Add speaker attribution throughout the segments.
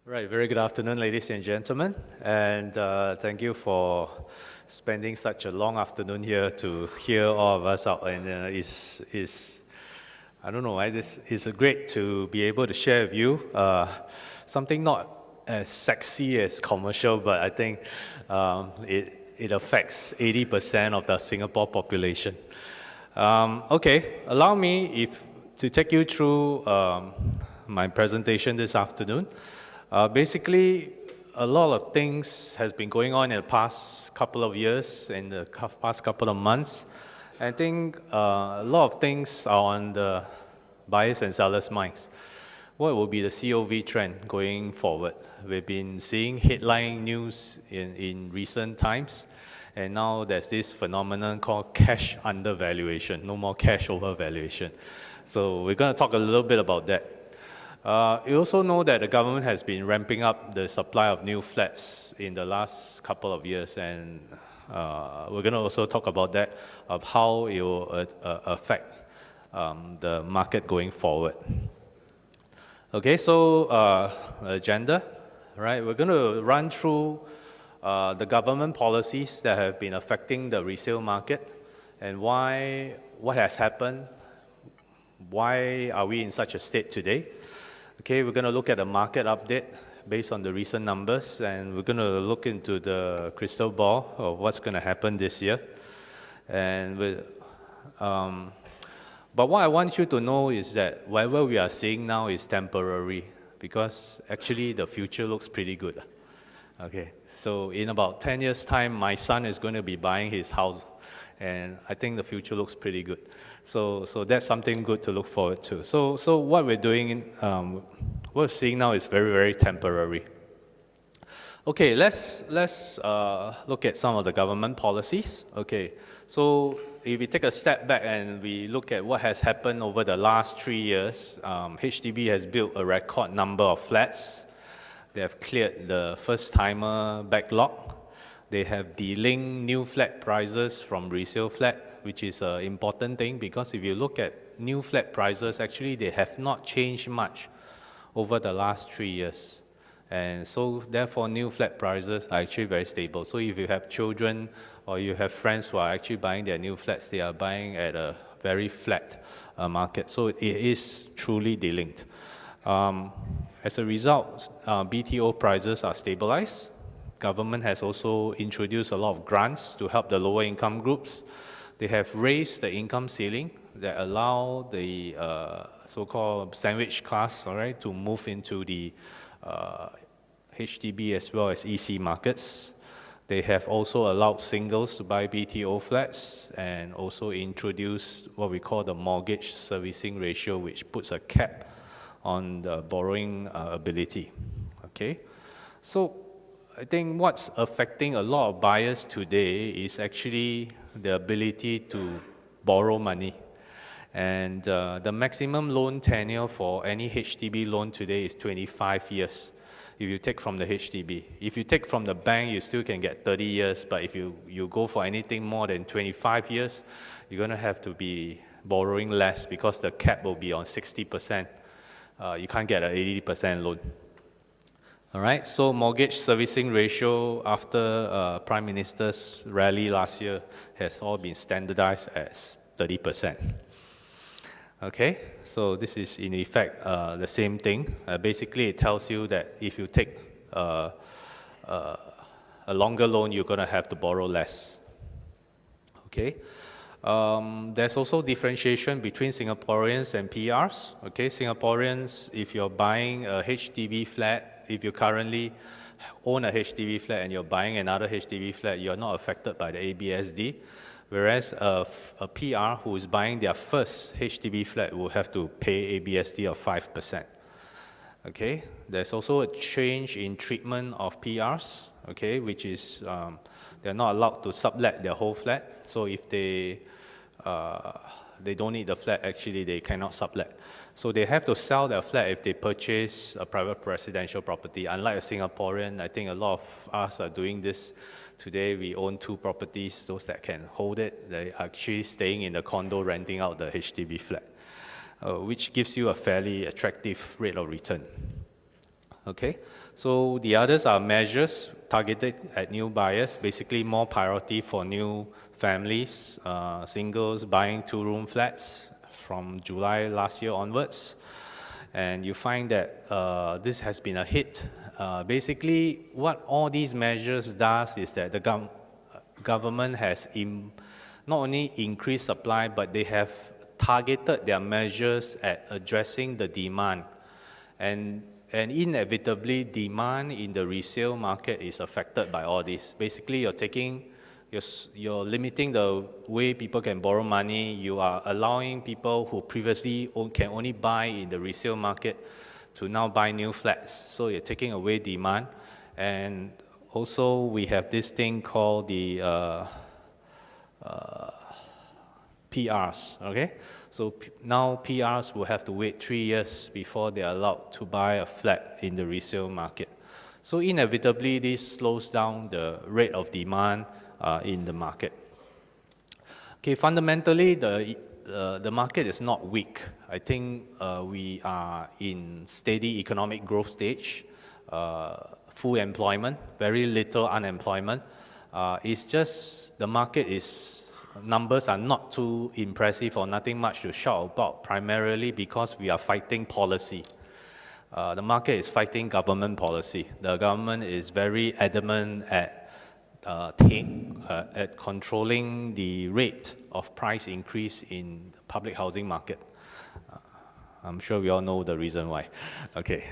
Speaker 1: Right, very good afternoon, ladies and gentlemen, and thank you for spending such a long afternoon here to hear all of us out. And I don't know, it's great to be able to share with you something not as sexy as commercial, but I think it affects 80% of the Singapore population. Okay, allow me to take you through my presentation this afternoon. Basically, a lot of things has been going on in the past couple of years, in the past couple of months. I think a lot of things are on the buyers and sellers' minds. What will be the COV trend going forward? We've been seeing headline news in recent times, and now there's this phenomenon called cash undervaluation, no more cash overvaluation. So we're going to talk a little bit about that. You also know that the government has been ramping up the supply of new flats in the last couple of years, and we're going to also talk about that, of how it will affect the market going forward. Okay, so agenda, right? We're going to run through the government policies that have been affecting the resale market and what has happened, why are we in such a state today. Okay, we're going to look at the market update based on the recent numbers, and we're going to look into the crystal ball of what's going to happen this year. But what I want you to know is that whatever we are seeing now is temporary, because actually the future looks pretty good. Okay, so in about 10 years' time, my son is going to be buying his house, and I think the future looks pretty good. So that's something good to look forward to. So what we're doing, what we're seeing now is very, very temporary. Okay, let's look at some of the government policies. Okay, so if we take a step back and we look at what has happened over the last 3 years, HDB has built a record number of flats. They have cleared the first-timer backlog. They have delinked new flat prices from resale flat, which is an important thing, because if you look at new flat prices, actually they have not changed much over the last 3 years. And so therefore new flat prices are actually very stable. So if you have children or you have friends who are actually buying their new flats, they are buying at a very flat market. So it is truly delinked. As a result, BTO prices are stabilized. Government has also introduced a lot of grants to help the lower income groups. They have raised the income ceiling that allow the so-called sandwich class, all right, to move into the HDB as well as EC markets. They have also allowed singles to buy BTO flats and also introduced what we call the mortgage servicing ratio, which puts a cap on the borrowing ability. Okay, so I think what's affecting a lot of buyers today is actually the ability to borrow money. And the maximum loan tenure for any HDB loan today is 25 years if you take from the HDB. If you take from the bank, you still can get 30 years, but if you go for anything more than 25 years, you're going to have to be borrowing less because the cap will be on 60%. You can't get an 80% loan. All right, so mortgage servicing ratio after Prime Minister's rally last year has all been standardized as 30%. Okay, so this is in effect the same thing. Basically, it tells you that if you take a longer loan, you're going to have to borrow less. Okay, there's also differentiation between Singaporeans and PRs. Okay, Singaporeans, if you're buying a HDB flat, if you currently own a HDB flat and you're buying another HDB flat, you're not affected by the ABSD. Whereas a PR who is buying their first HDB flat will have to pay ABSD of 5%. Okay, there's also a change in treatment of PRs, okay, which is they're not allowed to sublet their whole flat. So if they don't need the flat, actually they cannot sublet. So they have to sell their flat if they purchase a private residential property. Unlike a Singaporean, I think a lot of us are doing this. Today we own 2 properties. Those that can hold it, they are actually staying in the condo, renting out the HDB flat, which gives you a fairly attractive rate of return. Okay, so the others are measures targeted at new buyers, basically more priority for new families, singles buying two-room flats from July last year onwards. And you find that this has been a hit. Basically, what all these measures does is that the government has not only increased supply, but they have targeted their measures at addressing the demand. And inevitably, demand in the resale market is affected by all this. Basically, you're limiting the way people can borrow money. You are allowing people who previously can only buy in the resale market to now buy new flats. So you're taking away demand. And also, we have this thing called the PRs, okay? So now PRs will have to wait 3 years before they're allowed to buy a flat in the resale market. So inevitably, this slows down the rate of demand in the market. Okay, fundamentally, the market is not weak. I think we are in steady economic growth stage, full employment, very little unemployment. It's just the market numbers are not too impressive or nothing much to shout about, primarily because we are fighting policy. The market is fighting government policy. The government is very adamant at controlling the rate of price increase in the public housing market. I'm sure we all know the reason why. Okay.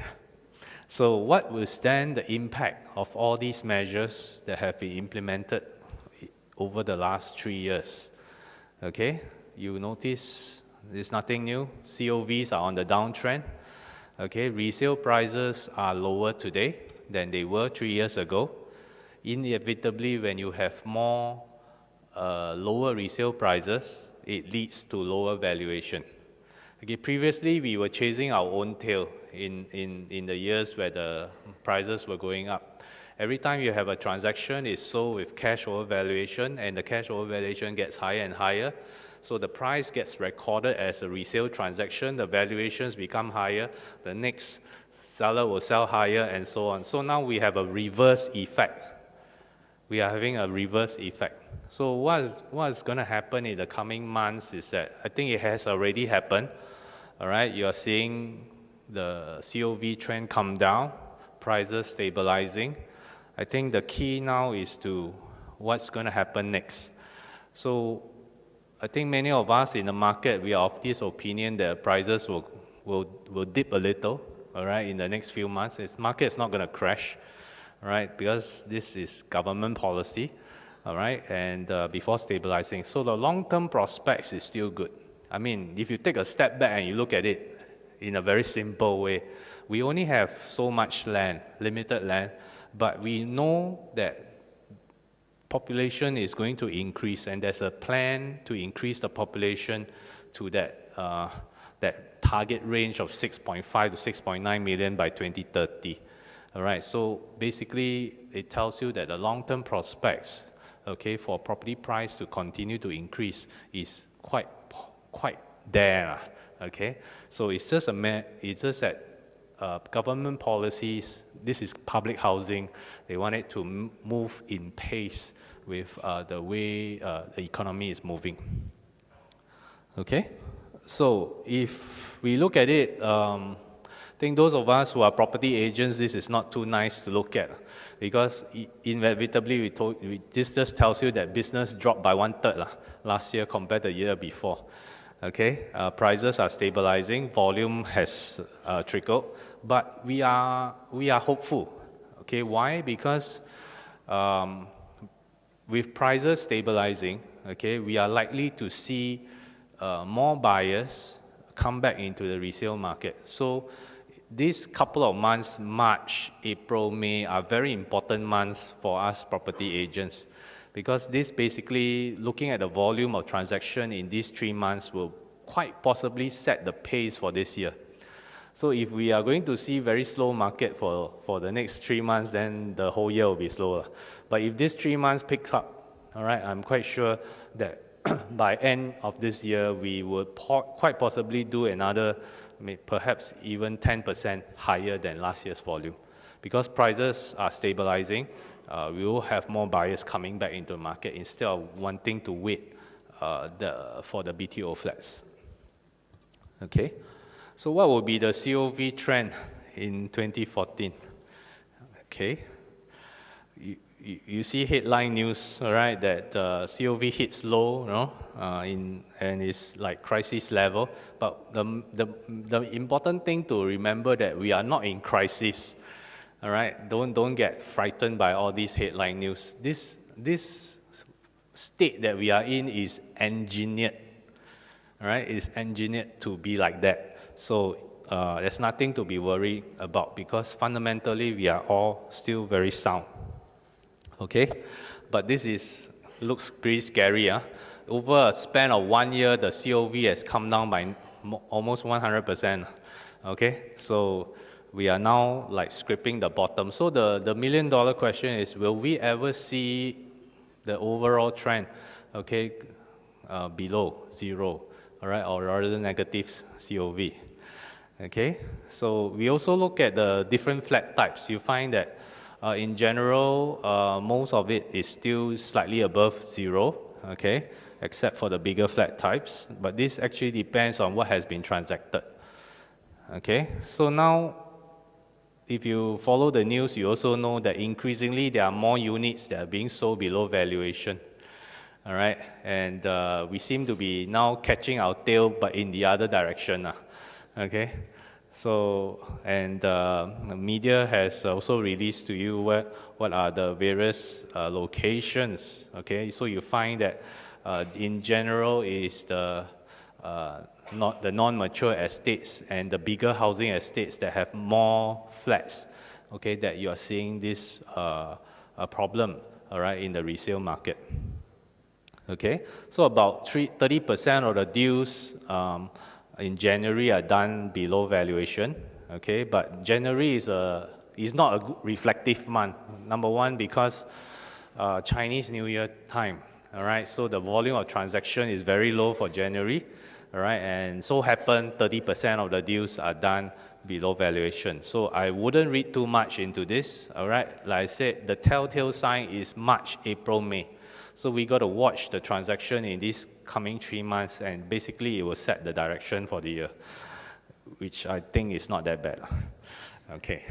Speaker 1: So what will stand the impact of all these measures that have been implemented over the last 3 years? Okay, you notice there's nothing new. COVs are on the downtrend. Okay, resale prices are lower today than they were 3 years ago. Inevitably, when you have more lower resale prices, it leads to lower valuation. Okay, previously we were chasing our own tail in the years where the prices were going up. Every time you have a transaction, it's sold with cash over valuation, and the cash over valuation gets higher and higher. So the price gets recorded as a resale transaction, the valuations become higher, the next seller will sell higher, and so on. So now we have a reverse effect. We are having a reverse effect. So what is going to happen in the coming months is that I think it has already happened. All right, you are seeing the COV trend come down, prices stabilizing. I think the key now is to what's going to happen next. So I think many of us in the market, we are of this opinion that prices will dip a little, all right, in the next few months. The market is not going to crash, all right, because this is government policy, all right, and before stabilizing. So the long-term prospects is still good. I mean, if you take a step back and you look at it in a very simple way, we only have so much land, limited land, but we know that population is going to increase, and there's a plan to increase the population to that target range of 6.5 to 6.9 million by 2030. All right, so basically it tells you that the long-term prospects, okay, for property price to continue to increase is quite there, okay. So it's just that government policies. This is public housing. They want it to move in pace with the way the economy is moving. Okay, so if we look at it, I think those of us who are property agents, this is not too nice to look at, because inevitably this just tells you that business dropped by 1/3 last year compared to the year before. Okay, prices are stabilizing, volume has trickled, but we are hopeful. Okay, why? Because with prices stabilizing, okay, we are likely to see more buyers come back into the resale market. So these couple of months, March, April, May, are very important months for us property agents, because this basically, looking at the volume of transaction in these 3 months, will quite possibly set the pace for this year. So if we are going to see very slow market for the next 3 months, then the whole year will be slower. But if this 3 months picks up, all right, I'm quite sure that by end of this year, we would quite possibly do another, perhaps even 10% higher than last year's volume. Because prices are stabilizing, we will have more buyers coming back into the market instead of wanting to wait for the BTO flats. Okay, so what will be the COV trend in 2014? Okay, you see headline news, all right, that COV hits low, and it's like crisis level. But the important thing to remember that we are not in crisis, all right. Don't get frightened by all these headline news. This state that we are in is engineered, all right. It's engineered to be like that. So there's nothing to be worried about because fundamentally we are all still very sound. Okay, but this looks pretty scary. Over a span of 1 year, the COV has come down by almost 100%. Okay, so we are now like scraping the bottom. So the million-dollar question is, will we ever see the overall trend, okay, below zero, all right, or rather negative COV? Okay, so we also look at the different flat types. You find that in general, most of it is still slightly above zero, okay, except for the bigger flat types. But this actually depends on what has been transacted. Okay, so now, if you follow the news, you also know that increasingly there are more units that are being sold below valuation. All right, and we seem to be now catching our tail, but in the other direction. Okay. So, and the media has also released to you what are the various locations, okay? So you find that in general is the non-mature estates and the bigger housing estates that have more flats, okay, that you are seeing this problem, all right, in the resale market. Okay, so about 30% of the deals in January are done below valuation, okay, but January is not a good reflective month. Number one, because Chinese New Year time, all right, so the volume of transaction is very low for January, all right, and so happen 30% of the deals are done below valuation. So I wouldn't read too much into this, all right. Like I said, the telltale sign is March, April, May. So we got to watch the transaction in these coming 3 months, and basically it will set the direction for the year, which I think is not that bad. Okay.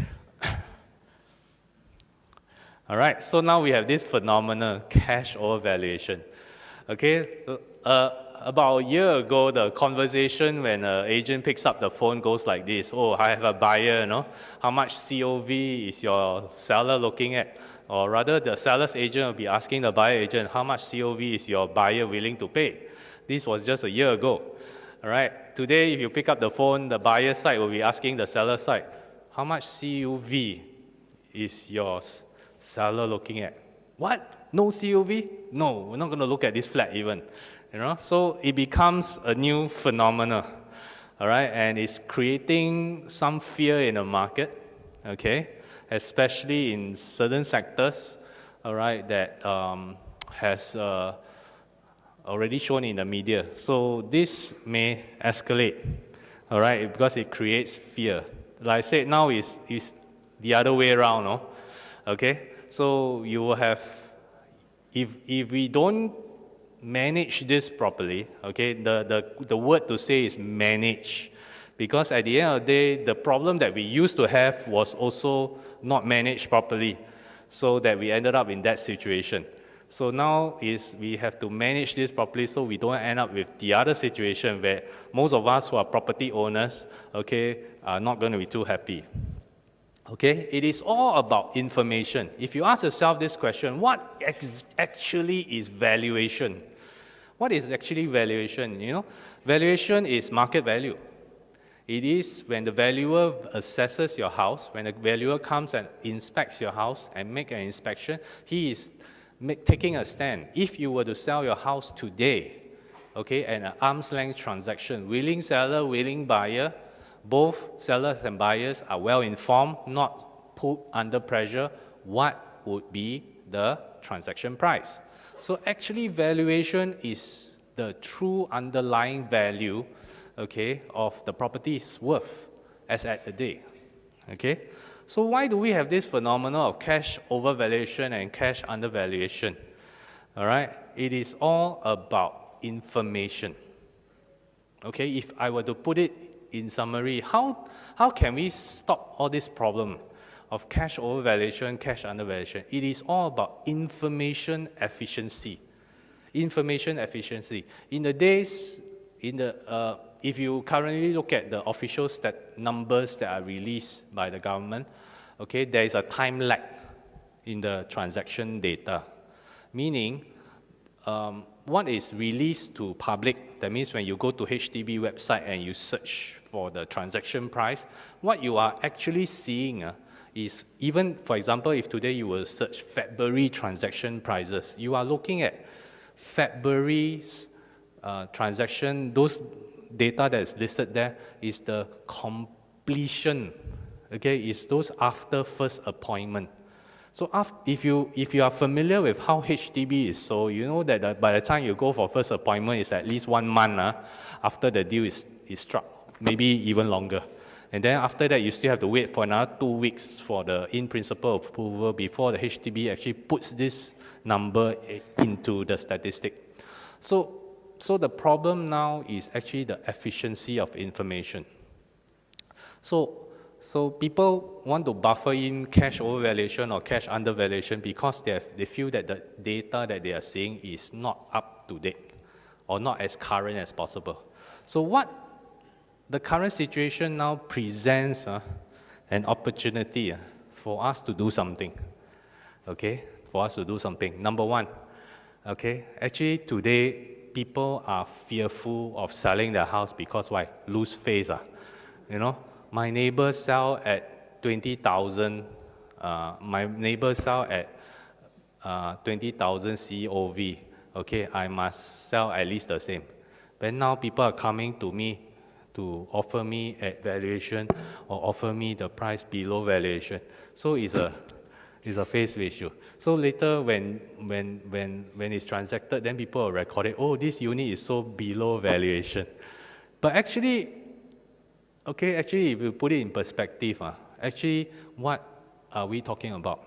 Speaker 1: All right, so now we have this phenomenon, cash over valuation. Okay, about a year ago, the conversation when an agent picks up the phone goes like this: oh, I have a buyer, how much COV is your seller looking at? Or rather, the seller's agent will be asking the buyer agent, how much COV is your buyer willing to pay? This was just a year ago. All right. Today, if you pick up the phone, the buyer side will be asking the seller side, how much COV is your seller looking at? What? No COV? No, we're not going to look at this flat even. So it becomes a new phenomenon. All right, and it's creating some fear in the market. Okay. Especially in certain sectors, all right, that has already shown in the media. So this may escalate, all right, because it creates fear. Like I said, now is the other way around, no? Okay, so you will have, if we don't manage this properly, okay, the word to say is manage. Because at the end of the day, the problem that we used to have was also not managed properly, so that we ended up in that situation. So now we have to manage this properly so we don't end up with the other situation where most of us who are property owners, okay, are not going to be too happy. Okay, it is all about information. If you ask yourself this question, what actually is valuation? What is actually valuation? Valuation is market value. It is when the valuer assesses your house, when the valuer comes and inspects your house and make an inspection, he is taking a stand. If you were to sell your house today, okay, an arm's length transaction, willing seller, willing buyer, both sellers and buyers are well informed, not put under pressure, what would be the transaction price? So actually valuation is the true underlying value, okay, of the property's worth as at the day, okay? So why do we have this phenomenon of cash overvaluation and cash undervaluation? All right, it is all about information. Okay, if I were to put it in summary, how can we stop all this problem of cash overvaluation, cash undervaluation? It is all about information efficiency. Information efficiency. In the days, if you currently look at the official numbers that are released by the government, okay, there is a time lag in the transaction data, meaning what is released to public, that means when you go to HDB website and you search for the transaction price, what you are actually seeing is, even, for example, if today you will search February transaction prices, you are looking at February's transaction, those data that is listed there is the completion, okay, is those after first appointment. So if you are familiar with how HDB is sold, you know that by the time you go for first appointment, it's at least 1 month after the deal is struck, maybe even longer. And then after that, you still have to wait for another 2 weeks for the in-principle approval before the HDB actually puts this number into the statistic. So the problem now is actually the efficiency of information. So people want to buffer in cash overvaluation or cash undervaluation because they feel that the data that they are seeing is not up to date or not as current as possible. So what the current situation now presents an opportunity for us to do something, okay? For us to do something. Number one, okay? Actually, today, people are fearful of selling their house because why? Lose face, you know? My neighbor sell at 20,000. My neighbor sell at 20,000 COV. Okay, I must sell at least the same. But now people are coming to me to offer me at valuation or offer me the price below valuation. So it's a face issue. So later when it's transacted, then people will record it. Oh, this unit is sold below valuation. But actually, okay, actually, if you put it in perspective, actually, what are we talking about?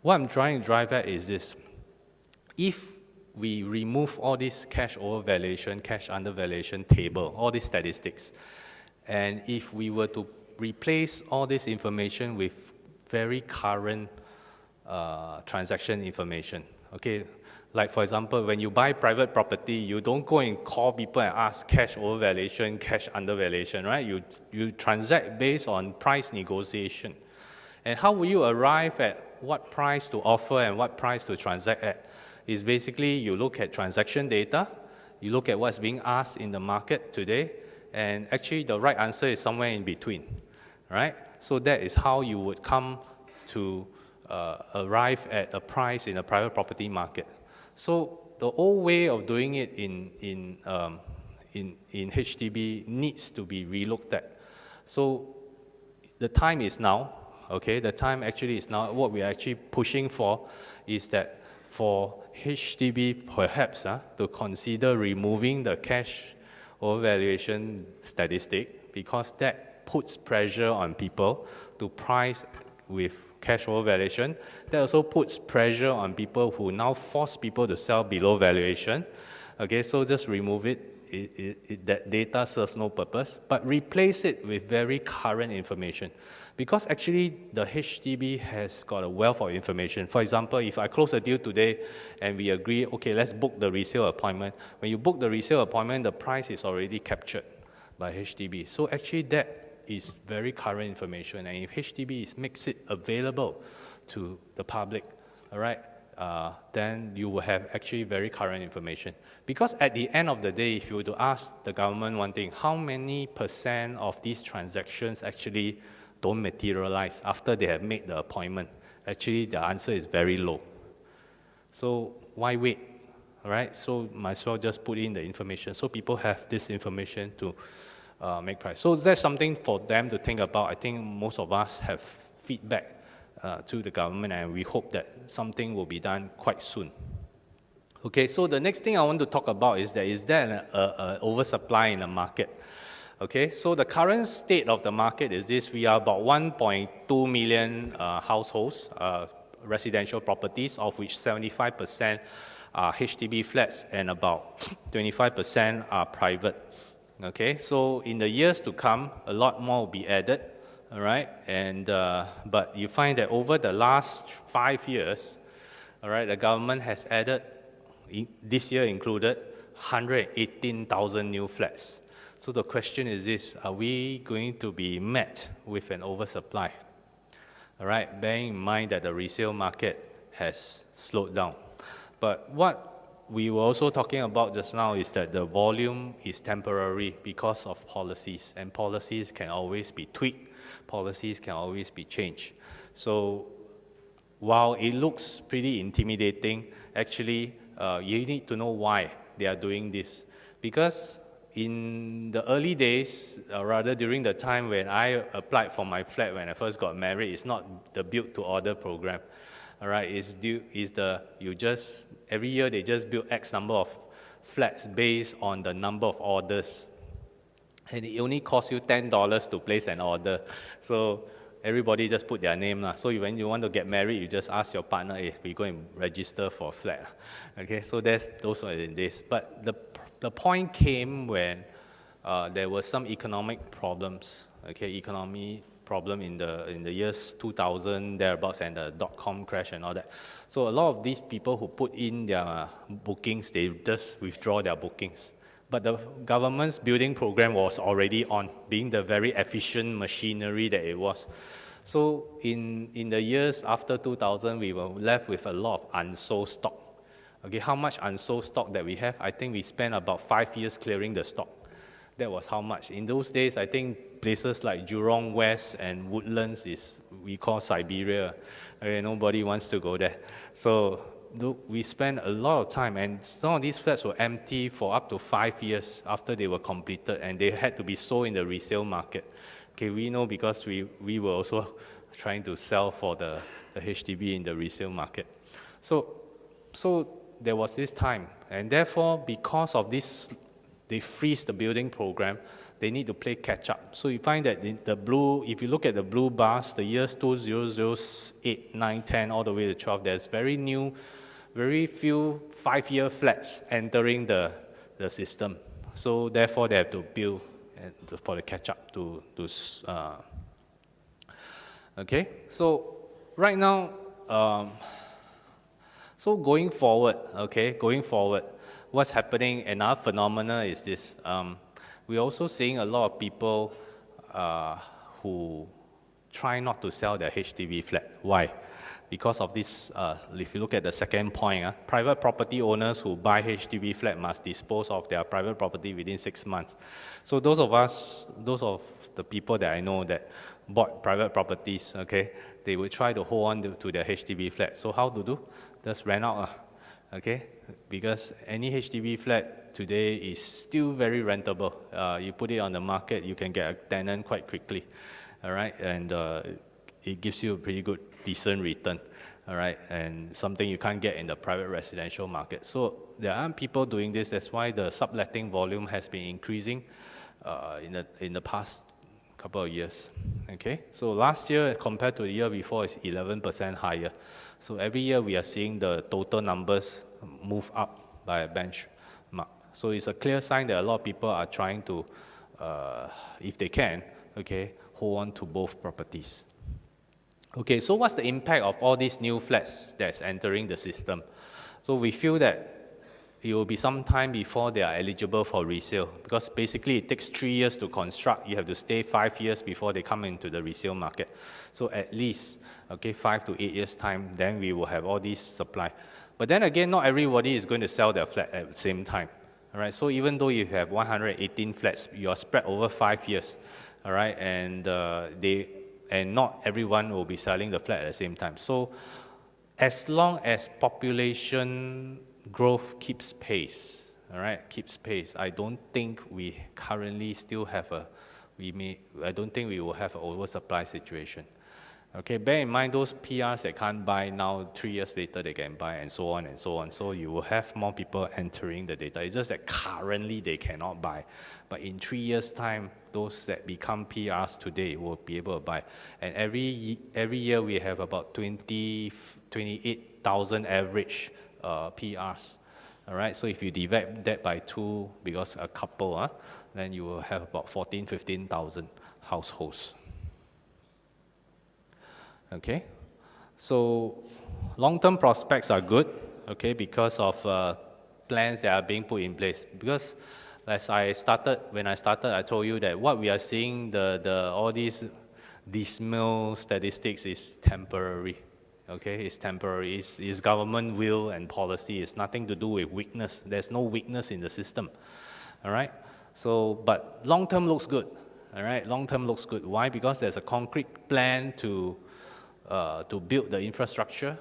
Speaker 1: What I'm trying to drive at is this. If we remove all this cash overvaluation, cash undervaluation table, all these statistics, and if we were to replace all this information with very current transaction information, okay, like for example, when you buy private property, you don't go and call people and ask cash overvaluation, cash undervaluation, right? You transact based on price negotiation. And how will you arrive at what price to offer and what price to transact at? Is basically you look at transaction data, you look at what's being asked in the market today, and actually the right answer is somewhere in between, right? So that is how you would come to arrive at a price in a private property market. So the old way of doing it in HDB needs to be relooked at. So the time is now, okay? The time actually is now. What we are actually pushing for is that for HDB perhaps to consider removing the cash overvaluation statistic, because that puts pressure on people to price with cash overvaluation. That also puts pressure on people who now force people to sell below valuation. Okay, so just remove it. That data serves no purpose, but replace it with very current information. Because actually the HDB has got a wealth of information. For example, if I close a deal today and we agree, okay, let's book the resale appointment. When you book the resale appointment, the price is already captured by HDB. So actually that is very current information. And if HDB makes it available to the public, all right, then you will have actually very current information. Because at the end of the day, if you were to ask the government one thing, how many % of these transactions actually don't materialize after they have made the appointment? Actually, the answer is very low. So why wait? All right, so might as well just put in the information so people have this information to make price. So that's something for them to think about. I think most of us have feedback to the government, and we hope that something will be done quite soon. Okay, so the next thing I want to talk about is there an oversupply in the market? Okay, so the current state of the market is this: we are about 1.2 million households, residential properties, of which 75% are HDB flats and about 25% are private. Okay, so in the years to come, a lot more will be added. All right, and but you find that over the last 5 years, all right, the government has added, this year included, 118,000 new flats. So the question is this: are we going to be met with an oversupply? All right, bearing in mind that the resale market has slowed down. But what we were also talking about just now is that the volume is temporary because of policies, and policies can always be tweaked, policies can always be changed. So while it looks pretty intimidating, actually, you need to know why they are doing this. Because in the early days, rather during the time when I applied for my flat when I first got married, it's not the build to order program. All right, every year they just build X number of flats based on the number of orders. And it only costs you $10 to place an order. So everybody just put their name. So when you want to get married, you just ask your partner, hey, we go and register for a flat. Okay, so those are in this. But the point came when there were some economic problems. Okay, economy problem in the years 2000 thereabouts, and the dot-com crash and all that. So a lot of these people who put in their bookings, they just withdraw their bookings. But the government's building program was already on, being the very efficient machinery that it was. So in the years after 2000, we were left with a lot of unsold stock. Okay, how much unsold stock that we have? I think we spent about 5 years clearing the stock. That was how much. In those days, I think places like Jurong West and Woodlands we call Siberia. Okay, nobody wants to go there. So we spent a lot of time, and some of these flats were empty for up to 5 years after they were completed, and they had to be sold in the resale market. Okay, we know because we were also trying to sell for the HDB in the resale market. So there was this time, and therefore, because of this, they freeze the building program. They need to play catch up. So you find that if you look at the blue bars, the years 2008, 9, 10, all the way to 12, there's very few 5-year flats entering the system. So therefore, they have to build for the catch up okay. So right now, so going forward, what's happening? Another phenomena is this. We're also seeing a lot of people who try not to sell their HDB flat. Why? Because of this, if you look at the second point, private property owners who buy HDB flat must dispose of their private property within 6 months. So those of the people that I know that bought private properties, okay, they will try to hold on to their HDB flat. So how to do? Just rent out, okay? Because any HDB flat today is still very rentable. You put it on the market, you can get a tenant quite quickly, all right? And it gives you a pretty good, decent return, all right? And something you can't get in the private residential market. So there are people doing this. That's why the subletting volume has been increasing in the past couple of years, okay? So last year compared to the year before is 11% higher. So every year we are seeing the total numbers move up by a benchmark. So it's a clear sign that a lot of people are trying to, if they can, okay, hold on to both properties. Okay, so what's the impact of all these new flats that's entering the system? So we feel that it will be some time before they are eligible for resale, because basically it takes 3 years to construct. You have to stay 5 years before they come into the resale market. So at least, okay, 5 to 8 years time, then we will have all this supply. But then again, not everybody is going to sell their flat at the same time. All right, so even though you have 118 flats, you are spread over 5 years. All right, and not everyone will be selling the flat at the same time. So as long as population growth keeps pace, all right, I don't think we currently still have I don't think we will have an oversupply situation. Okay, bear in mind those PRs that can't buy now, 3 years later they can buy, and so on and so on. So you will have more people entering the data. It's just that currently they cannot buy. But in 3 years' time, those that become PRs today will be able to buy. And every year we have about 28,000 average PRs. All right, so if you divide that by 2, because a couple, then you will have about 15,000 households. Okay, so long-term prospects are good, okay, because of plans that are being put in place. Because when I started, I told you that what we are seeing, all these dismal statistics is temporary. Okay, it's temporary. It's government will and policy. It's nothing to do with weakness. There's no weakness in the system. All right. So, but long-term looks good. All right, long-term looks good. Why? Because there's a concrete plan to build the infrastructure,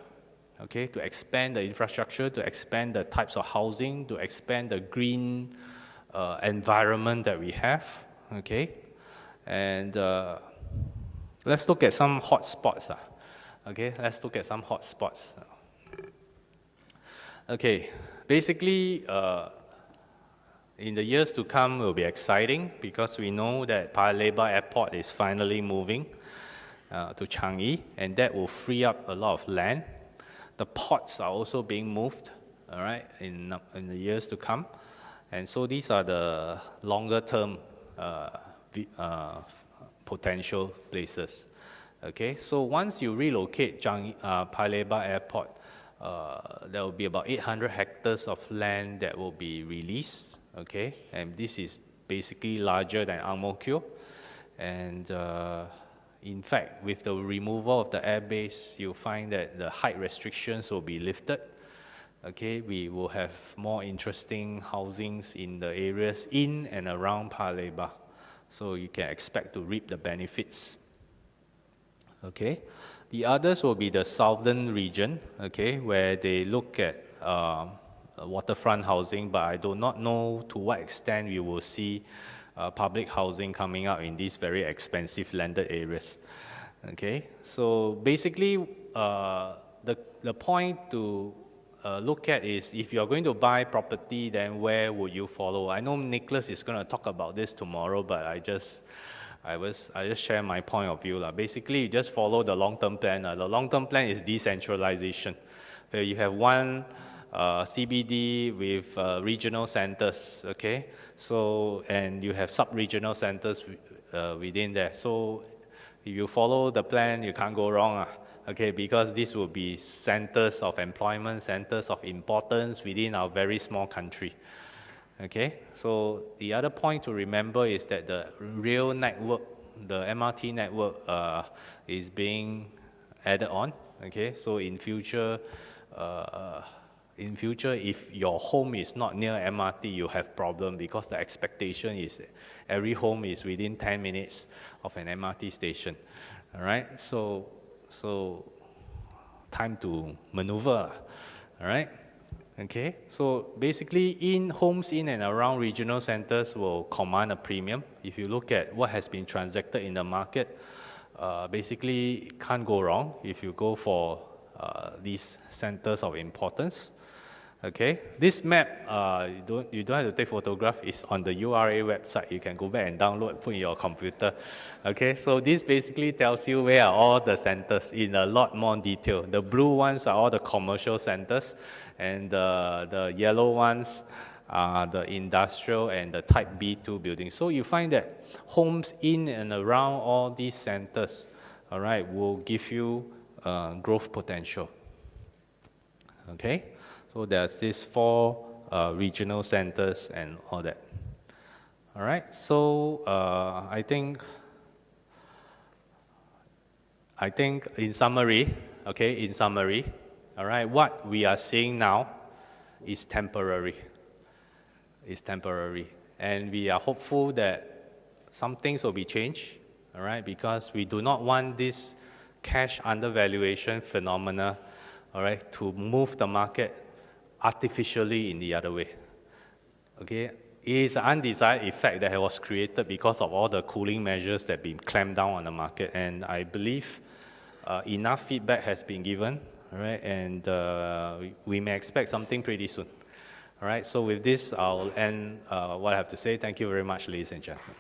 Speaker 1: okay, to expand the infrastructure, to expand the types of housing, to expand the green environment that we have, okay. And let's look at some hot spots. Okay, let's look at some hot spots. Okay, basically, in the years to come will be exciting because we know that Paya Lebar Airport is finally moving to Changi, and that will free up a lot of land. The ports are also being moved, all right, in the years to come. And so these are the longer term potential places. Okay, so once you relocate Paya Lebar Airport, there will be about 800 hectares of land that will be released, okay, and this is basically larger than Ang Mo Kio. And in fact, with the removal of the airbase, you'll find that the height restrictions will be lifted. Okay, we will have more interesting housings in the areas in and around Paya Lebar. So you can expect to reap the benefits. Okay, the others will be the southern region, okay, where they look at waterfront housing, but I do not know to what extent we will see public housing coming up in these very expensive landed areas. Okay, so basically the point to look at is if you're going to buy property, then where would you follow? I know Nicholas is going to talk about this tomorrow, but I just share my point of view. Basically, you just follow the long-term plan. The long-term plan is decentralization, where you have one CBD with regional centers, okay? So, and you have sub-regional centers within there. So, if you follow the plan, you can't go wrong, okay? Because this will be centers of employment, centers of importance within our very small country. Okay, so the other point to remember is that the rail network, the MRT network is being added on. Okay, so in future, if your home is not near MRT, you have problem because the expectation is every home is within 10 minutes of an MRT station. All right, so time to maneuver. All right. Okay, so basically homes in and around regional centers will command a premium. If you look at what has been transacted in the market, basically can't go wrong if you go for these centers of importance. Okay, this map, you don't have to take photograph, it's on the URA website. You can go back and download, put in your computer. Okay, so this basically tells you where are all the centers in a lot more detail. The blue ones are all the commercial centers, and the yellow ones are the industrial and the type B2 buildings. So you find that homes in and around all these centers, all right, will give you growth potential. Okay. So there's these 4 regional centers and all that. All right, so I think in summary, okay, all right, what we are seeing now is temporary. It's temporary. And we are hopeful that some things will be changed, all right, because we do not want this cash undervaluation phenomena, all right, to move the market artificially in the other way. Okay, it is an undesired effect that was created because of all the cooling measures that have been clamped down on the market, and I believe enough feedback has been given, all right, and we may expect something pretty soon. All right, so with this, I'll end what I have to say. Thank you very much, ladies and gentlemen.